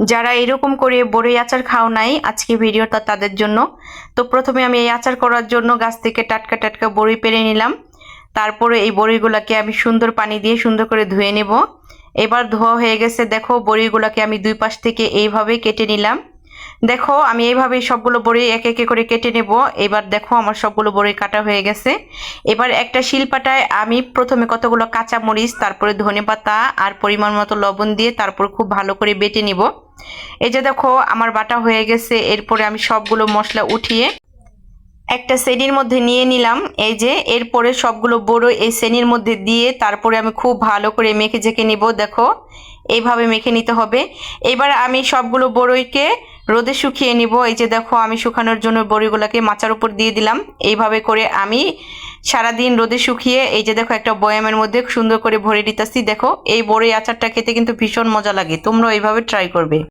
যারা এরকম করে বড়ই আচার খাও নাই, আজকে ভিডিওটা তাদের জন্য। তো প্রথমে আমি এই আচার করার জন্য গাছ থেকে টাটকা টাটকা বড়ি পেড়ে নিলাম। তারপরে এই বড়িগুলোকে আমি সুন্দর পানি দিয়ে সুন্দর করে ধুয়ে নেব। এবার ধোয়া হয়ে গেছে। দেখো বড়িগুলোকে আমি দুই পাশ থেকে এইভাবে কেটে নিলাম। দেখো আমি এইভাবে সবগুলো বড়ি এক এক করে কেটে নেব। এবার দেখো আমার সবগুলো বড়ি কাটা হয়ে গেছে। এবার একটা শিলপাটায় আমি প্রথমে কতগুলো কাঁচা মরিচ, তারপরে ধনেপাতা আর পরিমাণ মতো লবণ দিয়ে তারপর খুব ভালো করে বেটে নিব। এই যে দেখো আমার বাটা হয়ে গেছে। এরপরে আমি সবগুলো মশলা উঠিয়ে একটা শ্রেণীর মধ্যে নিয়ে নিলাম। এই যে এরপরে সবগুলো বড়ই এই শ্রেণীর মধ্যে দিয়ে তারপরে আমি খুব ভালো করে মেখে ঝেঁকে নিব। দেখো এইভাবে মেখে নিতে হবে। এবার আমি সবগুলো বড়ইকে রোদে শুকিয়ে নিব। এই যে দেখো আমি শুকানোর জন্য বড়িগুলোকে মাচার উপর দিয়ে দিলাম। এইভাবে করে আমি সারাদিন রোদে শুকিয়ে এই যে দেখো একটা বয়ামের মধ্যে সুন্দর করে ভরে দিতেছি। দেখো এই বড়ই আচারটা খেতে কিন্তু ভীষণ মজা লাগে, তোমরা এইভাবে ট্রাই করবে।